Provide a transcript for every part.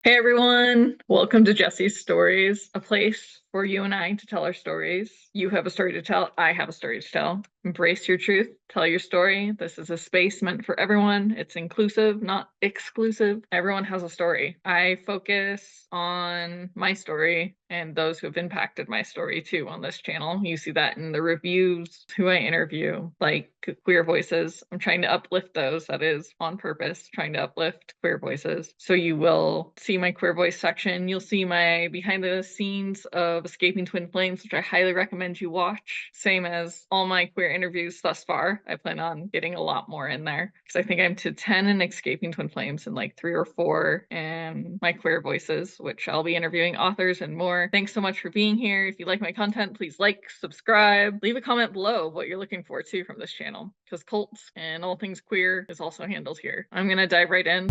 Hey everyone, welcome to Jessi's Stories, a place for you and I to tell our stories. You have a story to tell, I have a story to tell. Embrace your truth, tell your story. This is a space meant for everyone. It's inclusive, not exclusive. Everyone has a story. I focus on my story and those who have impacted my story too on this channel. You see that in the reviews, who I interview, like queer voices. I'm trying to uplift those, that is on purpose, trying to uplift queer voices. So you will see my queer voice section. You'll see my behind the scenes of Escaping Twin Flames, which I highly recommend you watch. Same as all my queer interviews thus far. I plan on getting a lot more in there because I think I'm to 10 in Escaping Twin Flames and like 3 or 4 in my queer voices, which I'll be interviewing authors and more. Thanks so much for being here. If you like my content, please like, subscribe, leave a comment below what you're looking for too from this channel, because cults and all things queer is also handled here. I'm gonna dive right in.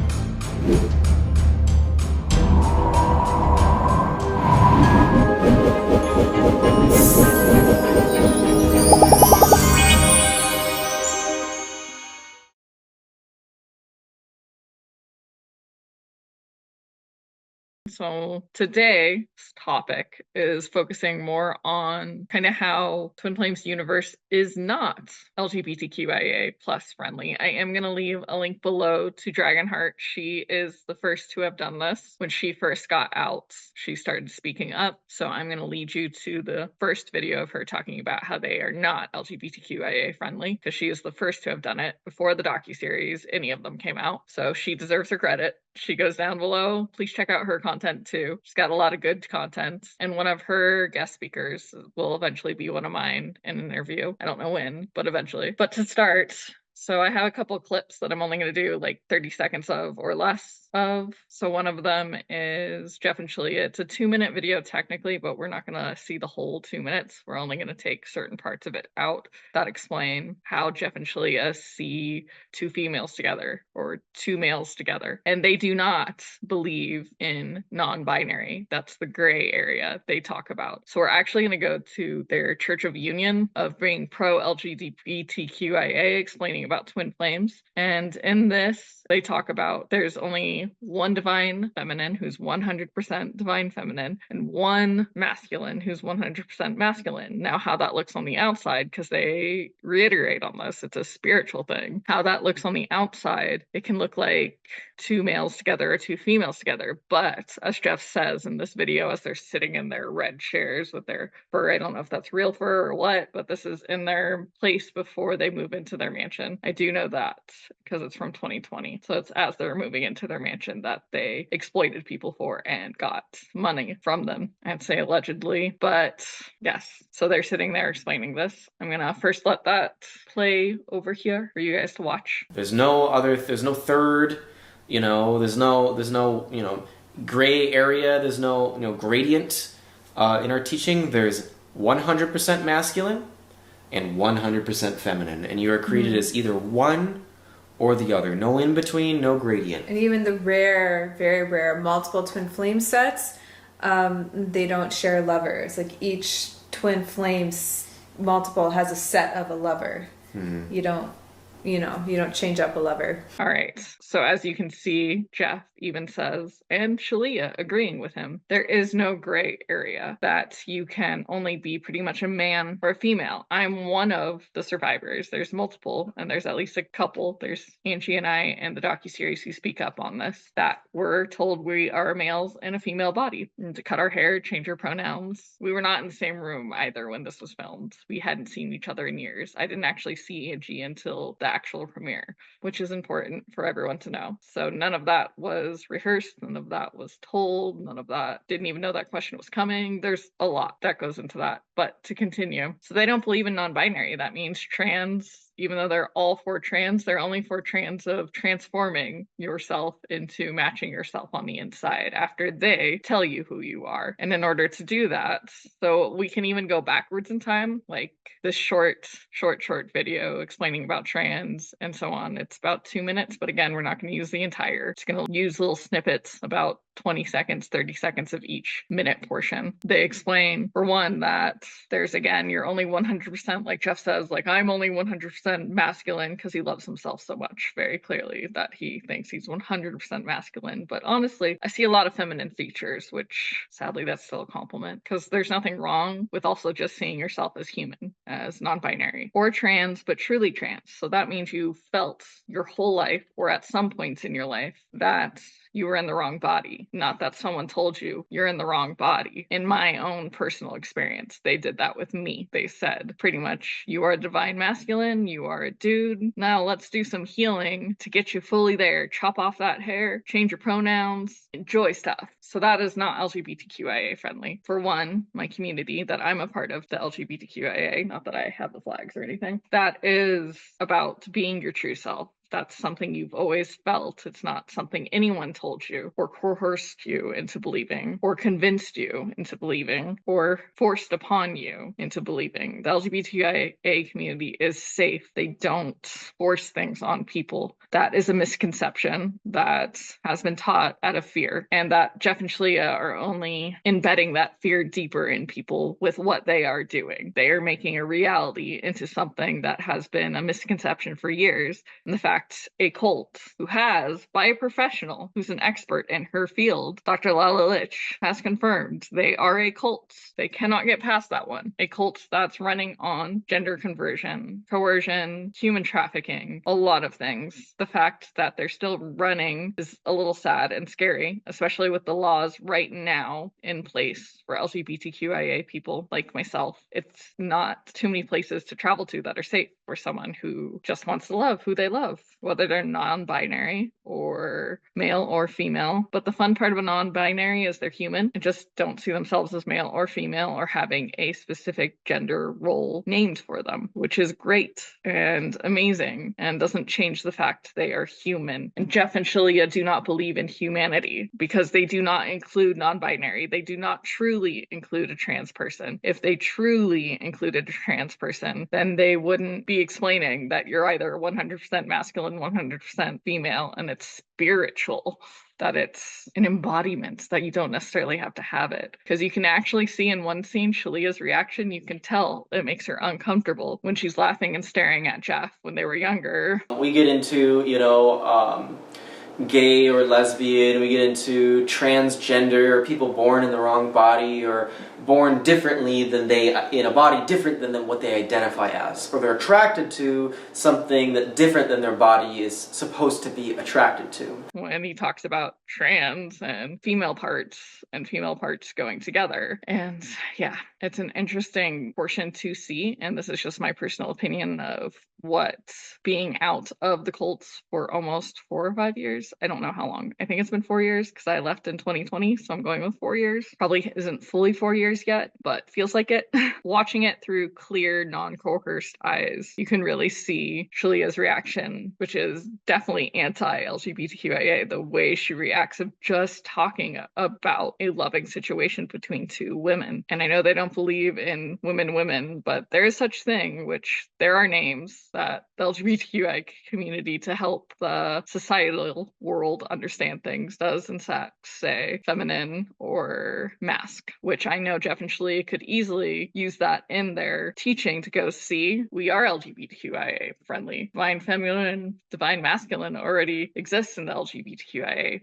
So today's topic is focusing more on kind of how Twin Flames universe is not LGBTQIA plus friendly. I am going to leave a link below to Dragonheart. She is the first to have done this. When she first got out, she started speaking up. So I'm going to lead you to the first video of her talking about how they are not LGBTQIA friendly, because she is the first to have done it before the docu-series any of them came out. So she deserves her credit. She goes down below. Please check out her content too. She's got a lot of good content. And one of her guest speakers will eventually be one of mine in an interview. I don't know when, but eventually. But to start, so I have a couple of clips that I'm only going to do like 30 seconds of or less of. So one of them is Jeff and Shaleia. It's a 2-minute video technically, but we're not going to see the whole 2 minutes. We're only going to take certain parts of it out that explain how Jeff and Shaleia see 2 females together or 2 males together. And they do not believe in non-binary. That's the gray area they talk about. So we're actually going to go to their Church of Union of being pro-LGBTQIA, explaining about twin flames. And in this, they talk about there's only one divine feminine who's 100% divine feminine and one masculine who's 100% masculine. Now, how that looks on the outside, because they reiterate on this, it's a spiritual thing. How that looks on the outside, it can look like 2 males together or 2 females together. But as Jeff says in this video, as they're sitting in their red chairs with their fur, I don't know if that's real fur or what, but this is in their place before they move into their mansion. I do know that because it's from 2020. So it's as they're moving into their mansion that they exploited people for and got money from them. I'd say allegedly, but yes. So they're sitting there explaining this. I'm gonna first let that play over here for you guys to watch. There's no third, there's no gray area, there's no gradient in our teaching. There's 100% masculine and 100% feminine, and you are created as either one or the other. No in between, no gradient. And even the rare, very rare multiple twin flame sets, they don't share lovers. Like each twin flames multiple has a set of a lover. Mm-hmm. You don't change up a lover. All right. So as you can see, Jeff even says, and Shaleia agreeing with him, there is no gray area, that you can only be pretty much a man or a female. I'm one of the survivors. There's multiple, and there's at least a couple. There's Angie and I and the docu-series who speak up on this, that we're told we are males in a female body, and to cut our hair, change our pronouns. We were not in the same room either when this was filmed. We hadn't seen each other in years. I didn't actually see Angie until the actual premiere, which is important for everyone to know. So none of that was rehearsed, none of that was told, none of that, didn't even know that question was coming. There's a lot that goes into that. But to continue, so they don't believe in non-binary. That means trans. Even though they're all for trans, they're only for trans of transforming yourself into matching yourself on the inside after they tell you who you are. And in order to do that, so we can even go backwards in time, like this short video explaining about trans and so on. It's about 2 minutes, but again, we're not going to use the entire. It's going to use little snippets about 20 seconds, 30 seconds of each minute portion. They explain, for one, that there's, again, you're only 100%, like Jeff says, like, I'm only 100% masculine because he loves himself so much, very clearly, that he thinks he's 100% masculine. But honestly, I see a lot of feminine features, which sadly that's still a compliment, because there's nothing wrong with also just seeing yourself as human, as non-binary or trans, but truly trans. So that means you felt your whole life, or at some points in your life, that you were in the wrong body. Not that someone told you you're in the wrong body. In my own personal experience, they did that with me. They said pretty much, you are a divine masculine, you are a dude. Now let's do some healing to get you fully there. Chop off that hair, change your pronouns, enjoy stuff. So that is not LGBTQIA friendly. For one, my community that I'm a part of, the LGBTQIA, not that I have the flags or anything, that is about being your true self. That's something you've always felt. It's not something anyone told you or coerced you into believing or convinced you into believing or forced upon you into believing. The LGBTQIA community is safe. They don't force things on people. That is a misconception that has been taught out of fear, and that Jeff and Shaleia are only embedding that fear deeper in people with what they are doing. They are making a reality into something that has been a misconception for years. And the fact a cult who has, by a professional who's an expert in her field, Dr. Lala Lich, has confirmed they are a cult. They cannot get past that one. A cult that's running on gender conversion, coercion, human trafficking, a lot of things. The fact that they're still running is a little sad and scary, especially with the laws right now in place for LGBTQIA people like myself. It's not too many places to travel to that are safe for someone who just wants to love who they love, whether they're non-binary or male or female. But the fun part of a non-binary is they're human and just don't see themselves as male or female or having a specific gender role named for them, which is great and amazing and doesn't change the fact they are human. And Jeff and Shaleia do not believe in humanity because they do not include non-binary. They do not truly include a trans person. If they truly included a trans person, then they wouldn't be explaining that you're either 100% masculine, 100% female, and it's spiritual, that it's an embodiment, that you don't necessarily have to have it. Because you can actually see in one scene, Shaleia's reaction, you can tell it makes her uncomfortable when she's laughing and staring at Jeff when they were younger. We get into, gay or lesbian, we get into transgender, or people born in the wrong body, or born differently than in a body different than what they identify as, or they're attracted to something that different than their body is supposed to be attracted to. When he talks about trans and female parts going together. And yeah, it's an interesting portion to see. And this is just my personal opinion of what being out of the cults for almost 4 or 5 years. I don't know how long. I think it's been 4 years because I left in 2020. So I'm going with 4 years. Probably isn't fully 4 years yet, but feels like it. Watching it through clear, non-coerced eyes, you can really see Shaleia's reaction, which is definitely anti-LGBTQIA. The way she reacts of just talking about a loving situation between two women. And I know they don't believe in women, but there is such thing, which there are names that the LGBTQI community, to help the societal world understand things, does in fact say feminine or masc, which I know Jeff and Shaleia could easily use that in their teaching to go, see, we are LGBTQIA friendly. Divine feminine, divine masculine already exists in the LGBTQIA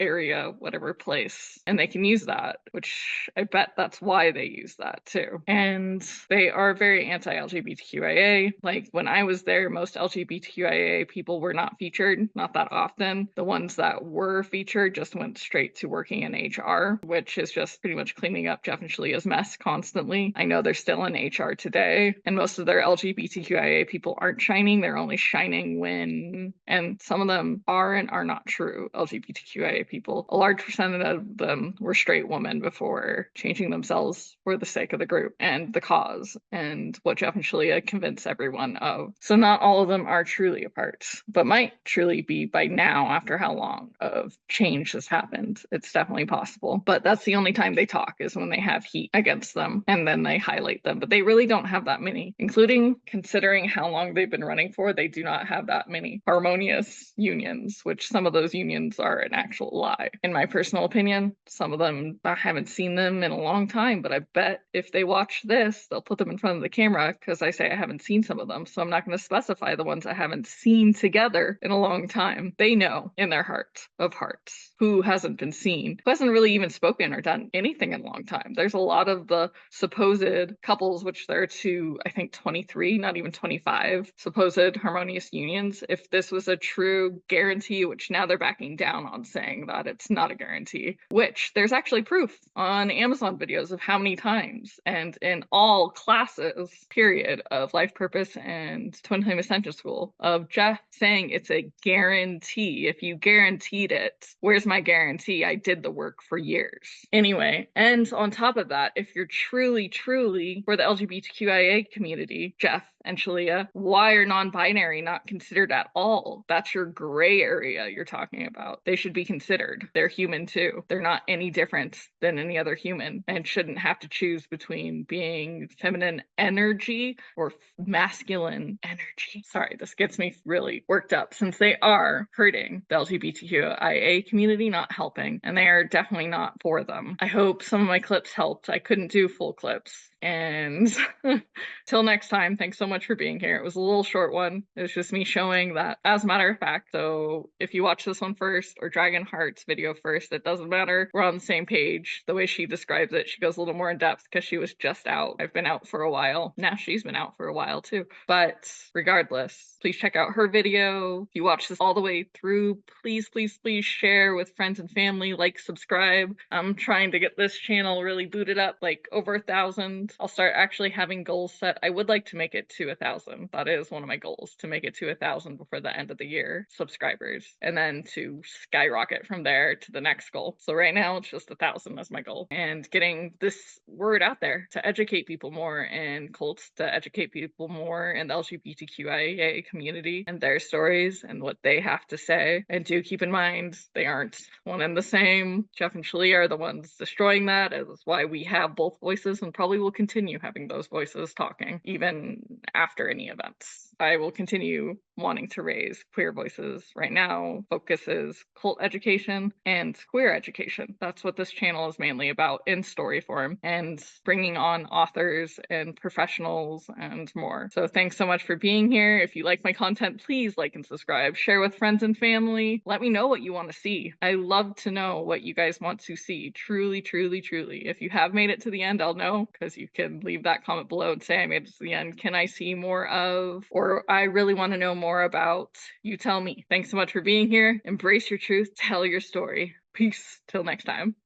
area, whatever place, and they can use that, which I bet that's why they use that too. And they are very anti-LGBTQIA. Like when I was there, most LGBTQIA people were not featured, not that often. The ones that were featured just went straight to working in HR, which is just pretty much cleaning up Jeff and Shaleia's mess constantly. I know they're still in HR today, and most of their LGBTQIA people aren't shining. They're only shining when, and some of them are and are not true LGBTQIA people. A large percentage of them were straight women before changing themselves for the sake of the group and the cause and what Jeff and Shaleia convince everyone of. So not all of them are truly apart, but might truly be by now, after how long of change has happened. It's definitely possible. But that's the only time they talk, is when they have heat against them, and then they highlight them. But they really don't have that many, including considering how long they've been running for. They do not have that many harmonious unions, which some of those unions are an actual lie. In my personal opinion, some of them, I haven't seen them in a long time, but I bet if they watch this, they'll put them in front of the camera because I say I haven't seen some of them. So I'm not going to specify the ones I haven't seen together in a long time. They know in their heart of hearts who hasn't been seen, who hasn't really even spoken or done anything in a long time. There's a lot of the supposed couples, which there are two, I think 23, not even 25, supposed harmonious unions. If this was a true guarantee, which now they're backing down on saying that it's not a guarantee, which there's actually proof on Amazon videos of how many times and in all classes, period, of life purpose and twin flame essential school, of Jeff saying it's a guarantee. If you guaranteed it, where's my guarantee? I did the work for years. Anyway, and on top of that, if you're truly for the LGBTQIA community, Jeff and Shaleia, why are non-binary not considered at all? That's your gray area you're talking about. They should be considered. They're human too. They're not any different than any other human and shouldn't have to choose between being feminine energy or masculine energy. Sorry, this gets me really worked up since they are hurting the LGBTQIA community, not helping, and they are definitely not for them. I hope some of my clips helped. I couldn't do full clips. And till next time, thanks so much for being here. It was a little short one. It was just me showing that, as a matter of fact. So if you watch this one first or Dragon Heart's video first, it doesn't matter. We're on the same page. The way she describes it, she goes a little more in depth because she was just out. I've been out for a while. Now she's been out for a while too. But regardless, please check out her video. If you watch this all the way through, please share with friends and family, like, subscribe. I'm trying to get this channel really booted up, like over 1,000. I'll start actually having goals set. I would like to make it to 1,000. That is one of my goals, to make it to 1,000 before the end of the year, subscribers, and then to skyrocket from there to the next goal. So right now it's just 1,000 as my goal, and getting this word out there to educate people more in cults, to educate people more in the LGBTQIA community and their stories and what they have to say. And do keep in mind, they aren't one and the same. Jeff and Shaleia are the ones destroying that. That's why we have both voices and probably will continue having those voices talking even after any events. I will continue wanting to raise queer voices. Right now, focus is cult education and queer education. That's what this channel is mainly about in story form, and bringing on authors and professionals and more. So thanks so much for being here. If you like my content, please like and subscribe. Share with friends and family. Let me know what you want to see. I love to know what you guys want to see. Truly. If you have made it to the end, I'll know, because you can leave that comment below and say I made it to the end. Can I see more of, or I really want to know more about? You tell me. Thanks so much for being here. Embrace your truth. Tell your story. Peace. Till next time.